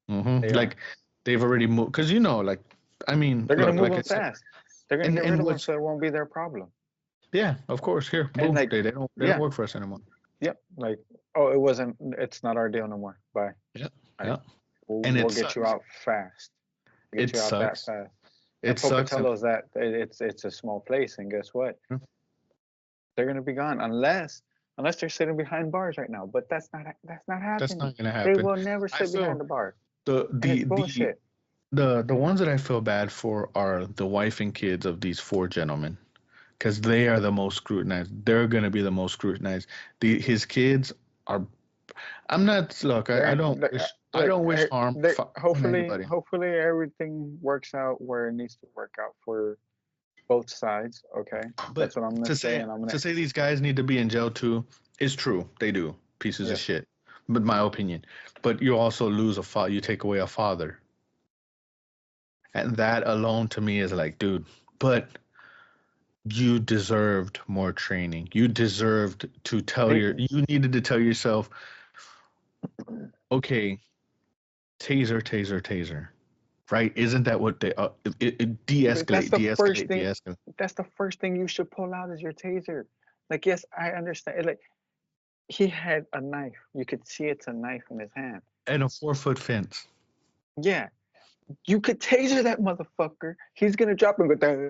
They are. Like they've already moved because like I mean, They're gonna look, move like I them said, fast. They're gonna get rid and of them what's so it won't be their problem. yeah, of course, here, And boom, like, they don't yeah, work for us anymore. yep. Like, oh, it wasn't. It's not our deal no more. Bye. Yeah, Like, yeah, we'll and we'll it get you sucks. out fast. We'll get It you out that sucks. fast. And It sucks, and Pocatello's that it's a small place, and guess what? They're gonna be gone unless they're sitting behind bars right now. But that's not that's happening. not gonna They happen. will never I sit behind feel the bar, the and it's the the bullshit. the ones that I feel bad for are the wife and kids of these four gentlemen because they are the most scrutinized. They're gonna be the most scrutinized. His kids are. I'm not. Look, I They're, don't they're wish. I like don't wish harm they on hopefully anybody. hopefully everything works out where it needs to work out for both sides. Okay, But that's what I'm gonna say, and I'm to gonna say these guys need to be in jail too is true. They do. Pieces of yeah. shit. But my opinion. But you also lose a father. You take away a father, and that alone to me is like, dude. But you deserved more training. You deserved to tell They, you needed to tell yourself, okay, taser. Right? Isn't that what they that's de-escalate, the first de-escalate, thing. de-escalate. That's the first thing you should pull out is your taser. Like, yes, I understand. Like, he had a knife. You could see it's a knife in his hand. And a 4 foot fence. Yeah, you could taser that motherfucker. He's gonna drop and go, "Duh,"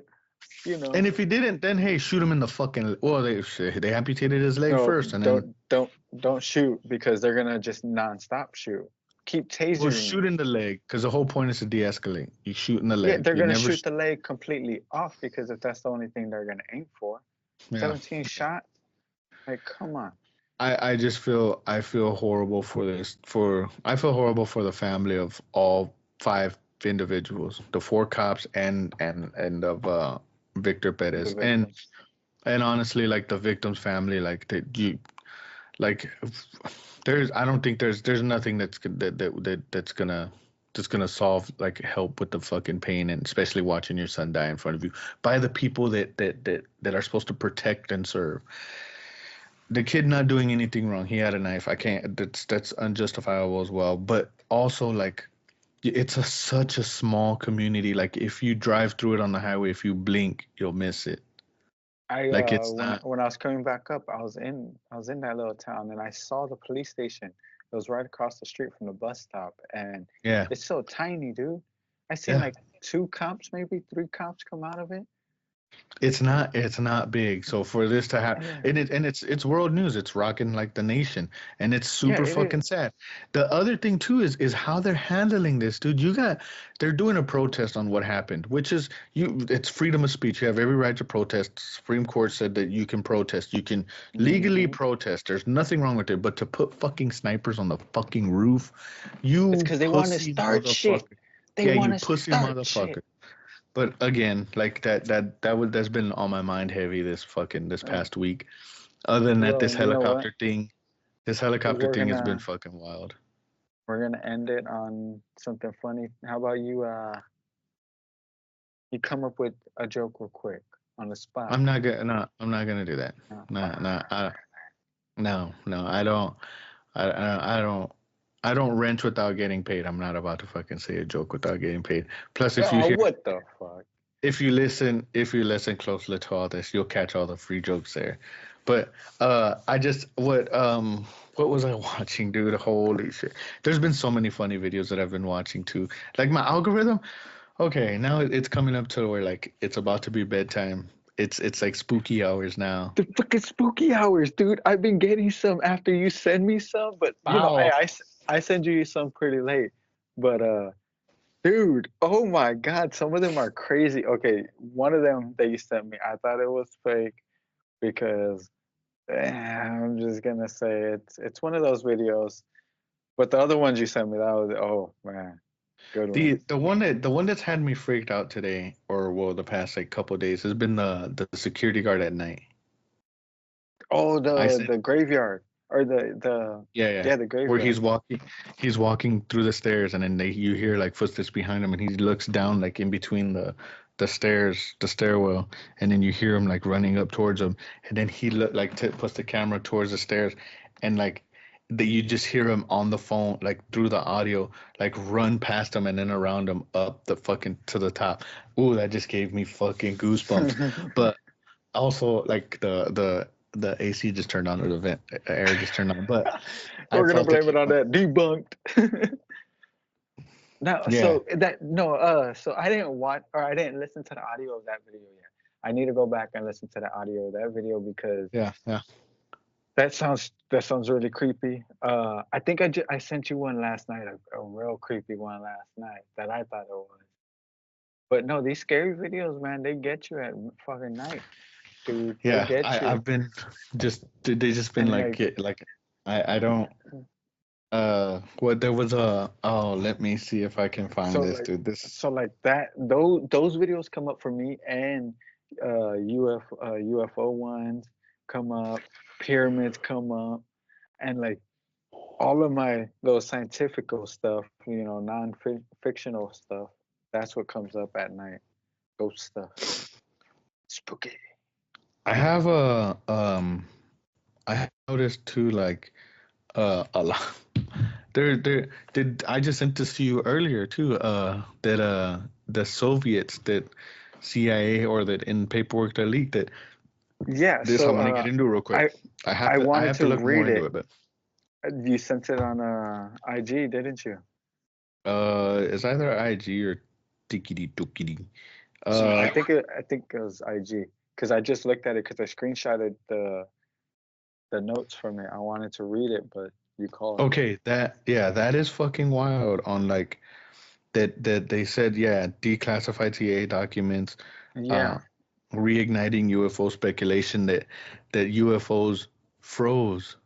you know. And if he didn't, then hey, shoot him in the fucking. Well, they amputated his leg No, first, and then don't shoot because they're gonna just nonstop shoot. Keep well, tasering shoot him. in the leg because the whole point is to de-escalate. You shoot in the Yeah, leg. they're You gonna never. shoot the leg completely off because if that's the only thing they're gonna aim for. Yeah. 17 shots? Like, come on. I just I feel horrible for this. I feel horrible for the family of all five individuals, the four cops and of Victor The Perez, victims. and honestly, like the victim's family, like like I don't think there's nothing that's gonna solve like help with the fucking pain and especially watching your son die in front of you by the people that are supposed to protect and serve. The kid not doing anything wrong. He had a knife. I can't. That's unjustifiable as well. But also like it's such a small community. Like if you drive through it on the highway, if you blink, you'll miss it. I Like it's when not. when I was coming back up, I was in that little town and I saw the police station. It was right across the street from the bus stop, and Yeah. it's so tiny, dude. I seen Yeah. like two cops, maybe three cops come out of it, It's not big. So for this to happen, Yeah, and it's world news. It's rocking like the nation, and it's yeah, super it is. fucking sad. The other thing too is how they're handling this, dude. They're doing a protest on what happened, which is it's freedom of speech. You have every right to protest. Supreme Court said that you can protest. You can legally Hmm. protest. There's nothing wrong with it. But to put fucking snipers on the fucking roof, It's you because they want to pussy start shit. motherfucker. They Yeah, want you to pussy start motherfucker. shit. But again, like that's been on my mind heavy this Uh, past week. Other than that, well, you know what? this helicopter We're thing has been gonna fucking wild. we're gonna end it on something funny. How about you come up with a joke real quick on the spot? I'm not gonna do that. No. Nah, nah, no, I don't. I don't. I don't rent without getting paid. I'm not about to fucking say a joke without getting paid. Plus, Oh, what the fuck? if you listen closely to all this, you'll catch all the free jokes there. But I just what was I watching, dude? Holy shit! There's been so many funny videos that I've been watching too. Like my algorithm. Okay, now it's coming up to where like it's about to be bedtime. It's like spooky hours now. The fucking spooky hours, dude. I've been getting some after you send me some, but Ow. I send you some pretty late. But dude, oh my God, some of them are crazy. Okay, one of them that you sent me, I thought it was fake because I'm just gonna say it's one of those videos. But the other ones you sent me, that was oh man, good The ones. the one that the one that's had me freaked out today, or well, the past like couple of days, has been the security guard at night. Oh, I sent the graveyard or the yeah, yeah, yeah, the where graveyard. he's walking through the stairs, and then you hear like footsteps behind him, and he looks down like in between the stairs, the stairwell, and then you hear him like running up towards him, and then he look like puts the camera towards the stairs, and like that you just hear him on the phone like through the audio like run past him and then around him up the fucking to the top. Ooh, that just gave me fucking goosebumps. But also like the AC just turned on or the vent air just turned on. But I We're gonna felt it blame it keep on going. that debunked. No, Yeah, so I didn't watch or I didn't listen to the audio of that video yet. I need to go back and listen to the audio of that video because yeah, yeah. that sounds really creepy. I think I sent you one last night, a real creepy one last night that I thought it was. But no, these scary videos, man, they get you at fucking night, dude. They Yeah, get you, I've been just they just been and like I don't what there was a oh let me see if I can find so this like dude this that those videos come up for me and UFO ones come up, pyramids come up, and like all of my those scientifical stuff, non-fictional stuff. That's what comes up at night. Ghost stuff, spooky. I have I have noticed too like a lot there did I just sent this to you earlier too that the Soviets that CIA or that in paperwork that leaked it Yeah. this I So want to get into real quick. I I I wanted have to to look more read into it. it, but You sent it on IG, didn't you? it's either IG or Tikity Tukity. I Uh, think it was IG because I just looked at it because I screenshotted the notes from it. I wanted to read it, but you called. okay, that is fucking wild. On like that they said declassified CIA documents, uh, Yeah, reigniting UFO speculation that UFOs froze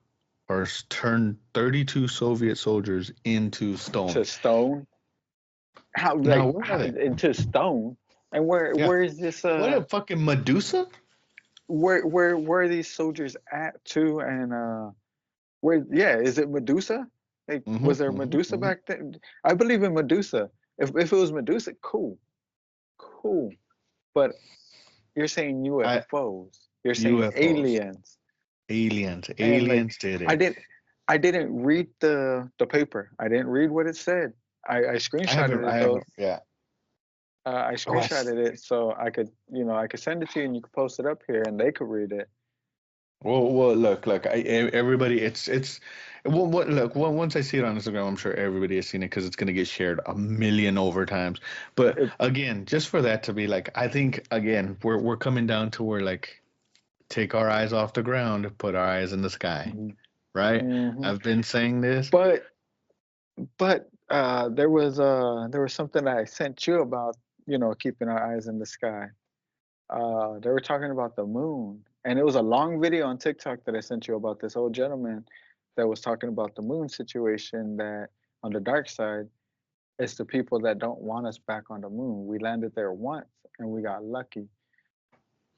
or turned 32 Soviet soldiers into stone. to stone. Now where are they? Into stone? And Yeah, where is this what a fucking Medusa? where are these soldiers at too? And where yeah, is it Medusa? Like Mm-hmm, was there mm-hmm, Medusa mm-hmm. back then? I believe in Medusa. If it was Medusa, cool, cool. But you're saying I UFOs. You're saying UFOs, aliens. And like aliens did I it. didn't I didn't read the paper. I didn't read what it said. I screenshotted I it though. haven't. Yeah. I Oh, screenshotted it so I could, I could send it to you and you could post it up here and they could read it. Well, look, everybody, well, look, well, once I see it on Instagram, I'm sure everybody has seen it because it's gonna get shared a million over times. But It, again, just for that to be like, I think again, we're coming down to where like take our eyes off the ground, put our eyes in the sky, right? mm-hmm. I've been saying this. But there was something that I sent you about, keeping our eyes in the sky. They were talking about the moon, and it was a long video on TikTok that I sent you about this old gentleman that was talking about the moon situation. That on the dark side, it's the people that don't want us back on the moon. We landed there once, and we got lucky.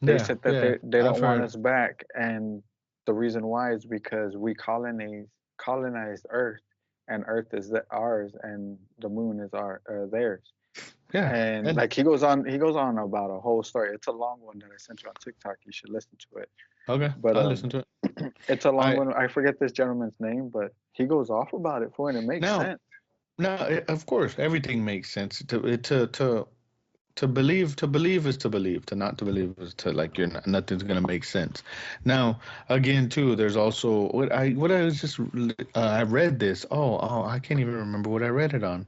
They Yeah, said that yeah, they I've don't want heard. us back, and the reason why is because we colonized Earth, and Earth is ours, and the moon is theirs. Yeah, And and like he goes on about a whole story. It's a long one that I sent you on TikTok. You should listen to it. okay, But I'll listen to it. it's a long I one. I forget this gentleman's name, but he goes off about it for it. It makes now, sense. of course, everything makes sense. To believe is to believe. To not to believe is to like you're not, nothing's gonna make sense. Now, again, too, there's also what I was just I read this. Oh, I can't even remember what I read it on.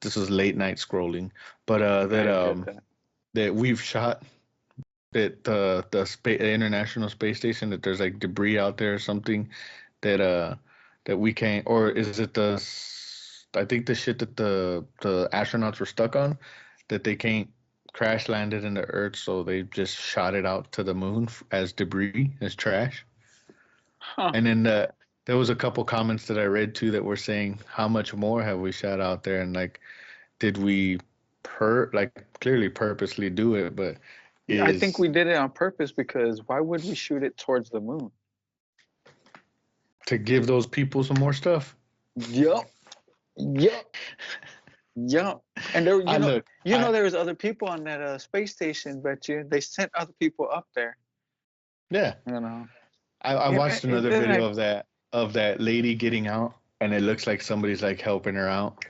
This was late night scrolling, but I get that. that we've shot that the International Space Station, that there's like debris out there or something that that we can't, or is it I think the shit that the astronauts were stuck on, that they can't crash land it into Earth, so they just shot it out to the moon as debris, as trash. Huh. And then there was a couple comments that I read too that were saying how much more have we shot out there, and like did we like clearly purposely do it, but I think is we did it on purpose because why would we shoot it towards the moon? to give those people some more stuff. Yup. Yup. Yup. And there, I look, there was other people on that space station, but they sent other people up there. yeah, You know. I watched another They're video like, of that lady getting out, and it looks like somebody's like helping her out.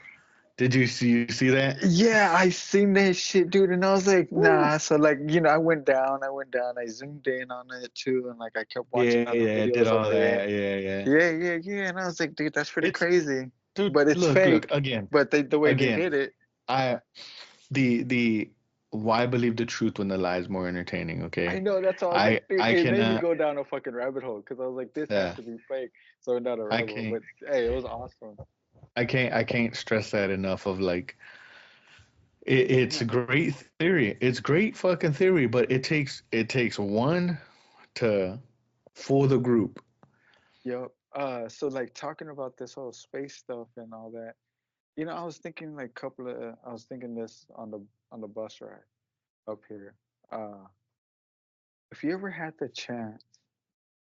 Did you see that? yeah, I seen that shit, dude, and I was like, Woo. nah. So like, I went down, I zoomed in on it too, and like I kept watching Yeah, other yeah, did videos all of it. that. Yeah, yeah. Yeah, yeah, yeah. And I was like, dude, that's pretty It's crazy. dude. But it's Look fake. again, But the way they again. did it, I the why believe the truth when the lie is more entertaining. I Okay, know that's all I was like, dude, I it made me cannot. go down a fucking rabbit hole because I was like, this has Yeah, to be fake. So not a I rabbit hole. can't. But hey, it was awesome. I can't stress that enough. Of like, it's a great theory. It's great fucking theory, but it takes one to fool the group. Yep. So like talking about this whole space stuff and all that, I was thinking like I was thinking this on the bus ride up here. Uh, if you ever had the chance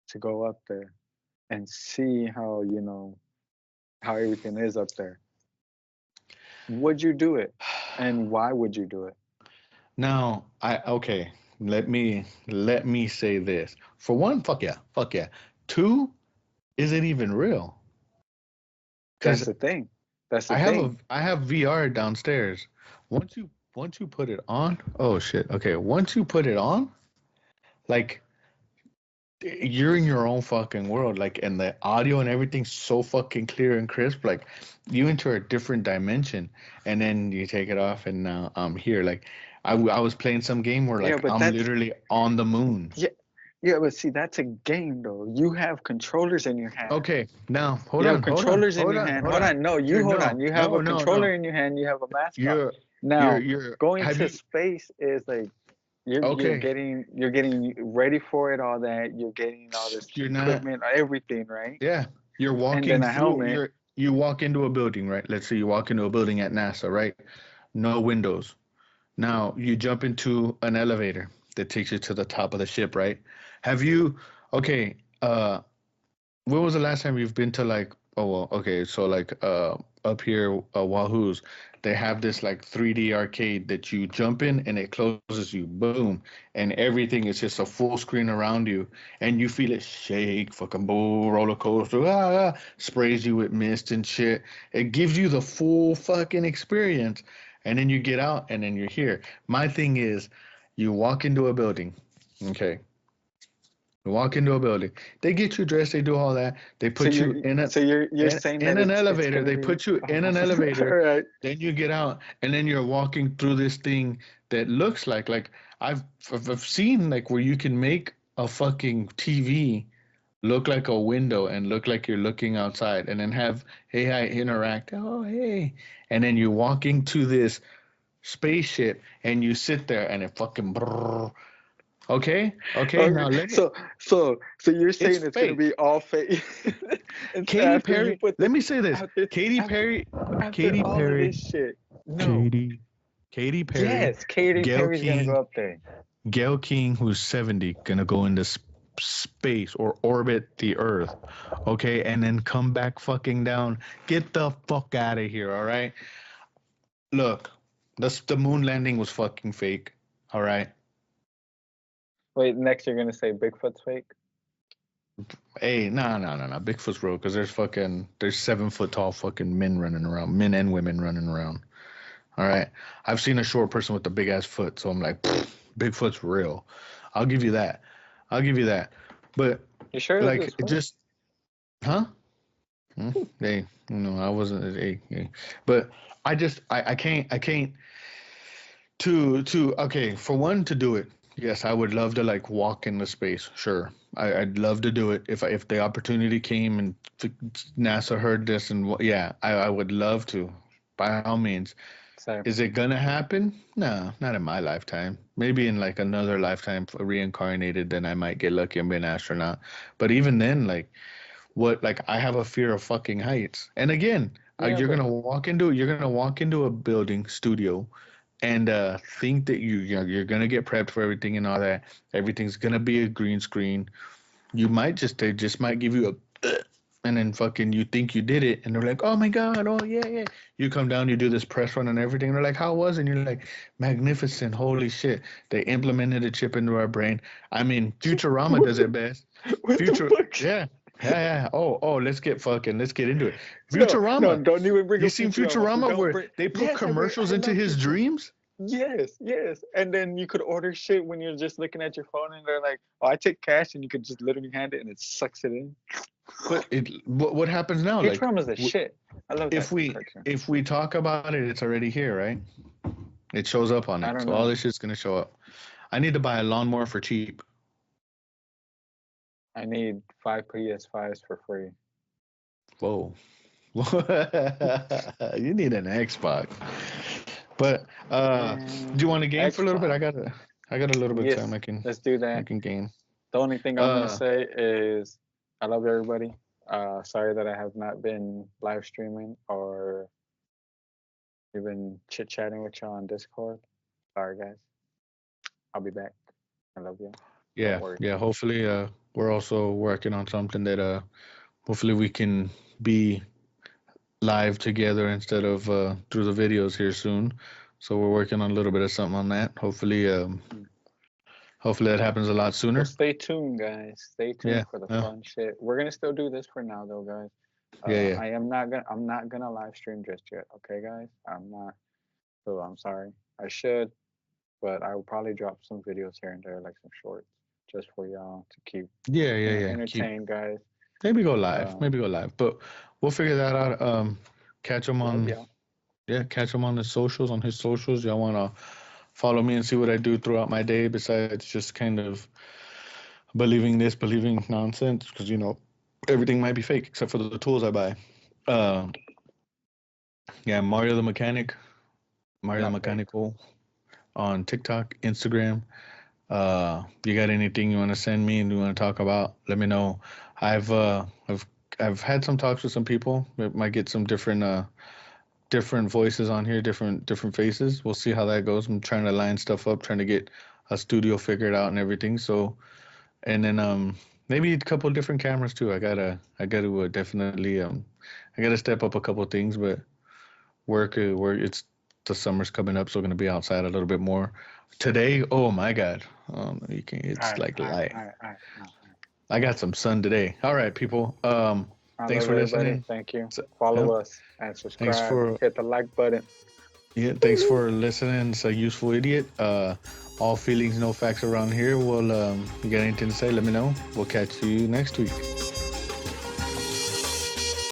to go up there and see how, how everything is up there, would you do it? And why would you do it? Now, I okay. Let me say this. For one, fuck yeah, fuck yeah. Two, is it even real? That's Because the thing. That's the thing. I have VR downstairs. Once you put it on, oh shit. Okay, once you put it on, like you're in your own fucking world, like, and the audio and everything's so fucking clear and crisp, like you enter a different dimension, and then you take it off, and now I'm here. Like I was playing some game where Yeah, like but I'm that's literally on the moon. yeah, yeah, but see, that's a game though. You have controllers in your hand. Okay, now You have controllers in your hand. hold Hold on. on. No, you You're hold on. no, You have a no, no, no. controller in your hand. You have a mask on. You're, Now, you're. going Have to you? space is like Okay, you're getting ready for it, all that. You're getting all this you're not. equipment, everything, right? Yeah, you're And walking then a through. helmet. You walk into a building, right? Let's say you walk into a building at NASA, right? No windows. Now you jump into an elevator that takes you to the top of the ship, right? Have you? Okay. When was the last time you've been to like, oh well, okay, so like up here Wahoo's, they have this like 3D arcade that you jump in and it closes you, boom, and everything is just a full screen around you, and you feel it shake, fucking boom, roller coaster, sprays you with mist and shit. It gives you the full fucking experience, and then you get out and then you're here. My thing is, you walk into a building, okay, You walk into a building. They get you dressed. They do all that. They So put you you're saying in that an it's elevator. gonna They be put you in all an elevator. right. Then you get out, and then you're walking through this thing that looks like I've seen like where you can make a fucking TV look like a window and look like you're looking outside, and then have AI interact. Oh hey, and then you're walking to this spaceship, and you sit there, and it fucking. Brrr. Okay. Now Okay, let me. so you're It's saying it's gonna fake. be all fake, and so Katy after you Perry. put Let me say this. after Katy after Perry. after Katy all of Perry. this shit, no, Katy. Katy Perry. yes, Katy Gail Perry's gonna King. go up there. Gail King, who's 70, gonna go into space or orbit the Earth. Okay, and then come back fucking down. Get the fuck out of here. All right. Look, the moon landing was fucking fake. All right. Wait, next you're gonna say Bigfoot's fake? Hey, no. Bigfoot's real because there's 7 foot tall fucking men running around, men and women running around. All right. I've seen a short person with a big ass foot, so I'm like, Bigfoot's real. I'll give you that. I'll give you that. But You sure it like, was it fake? just, huh? Hey, I wasn't. Hey. But I can't. Okay, for one to do it, yes, I would love to like walk in the space. Sure, I'd love to do it if the opportunity came and NASA heard this and yeah, I would love to. By all means, Same. is it gonna happen? No, not in my lifetime. Maybe in like another lifetime, reincarnated, then I might get lucky and be an astronaut. But even then, like I have a fear of fucking heights. And again, Yeah, but you're gonna walk into a building studio and think that you're gonna get prepped for everything and all that. Everything's gonna be a green screen. They just might give you a and then fucking you think you did it and they're like, oh my god, oh yeah. You come down, you do this press run and everything. And they're like, how was it? And you're like, magnificent, holy shit. They implemented a chip into our brain. I mean, Futurama what does it best. what the Future, fuck? yeah. Yeah. Oh, let's get into it. No, Futurama. don't even bring You up seen Futurama. Futurama Don't where bring. they put Yes, commercials I into love his Futurama. dreams? Yes. And then you could order shit when you're just looking at your phone and they're like, oh, I take cash, and you could just literally hand it and it sucks it in. But what happens now? Like, Futurama's the shit. I love that if we cartoon. if we talk about it, it's already here, right? It shows up on I it. don't So all know. this shit's gonna show up. I need to buy a lawnmower for cheap. I need 5 PS5s for free. Whoa. You need an Xbox. But do you want to game for a little bit? Xbox. I got a little bit of Yes, time let's do I that. can game. The only thing I'm gonna Uh say is I love everybody. Sorry that I have not been live streaming or even chit chatting with y'all on Discord. Sorry guys. I'll be back. I love you. Don't yeah, worry. yeah. Hopefully we're also working on something that hopefully we can be live together instead of through the videos here soon. So we're working on a little bit of something on that. Hopefully that happens a lot Well, sooner. stay tuned, guys. Stay tuned Yeah. for the fun shit. We're gonna still do this for now, though, guys. Yeah. I'm not gonna live stream just yet. Okay, guys. I'm not. So I'm sorry. I should, but I will probably drop some videos here and there, like some shorts, just for y'all to keep, Yeah. Keep entertained, guys. maybe go live. Um, Maybe go live. But we'll figure that out. Catch him love on y'all. catch him on his socials. On his socials, y'all want to follow me and see what I do throughout my day besides just kind of believing nonsense because everything might be fake except for the tools I buy. Uh, yeah, Mario the Not fake. Mechanical on TikTok, Instagram. You got anything you want to send me and you want to talk about? Let me know. I've uh, I've I've had some talks with some people. We might get some different voices on here, different faces. We'll see how that goes. I'm trying to line stuff up, trying to get a studio figured out and everything. So, and then maybe a couple of different cameras too. I gotta definitely I gotta step up a couple of things, but work it's the summer's coming up, so gonna be outside a little bit more. Today, oh my God, you can All it's right, like all right, light. all right, all right. All right. I got some sun today. All right, people. I Thanks love for everybody. listening. Thank you. So, Follow yep. us and Thanks subscribe. for Hit the like button. Yeah, thanks for listening. It's a useful idiot. All feelings, no facts around here. Well, you got anything to say? Let me know. We'll catch you next week.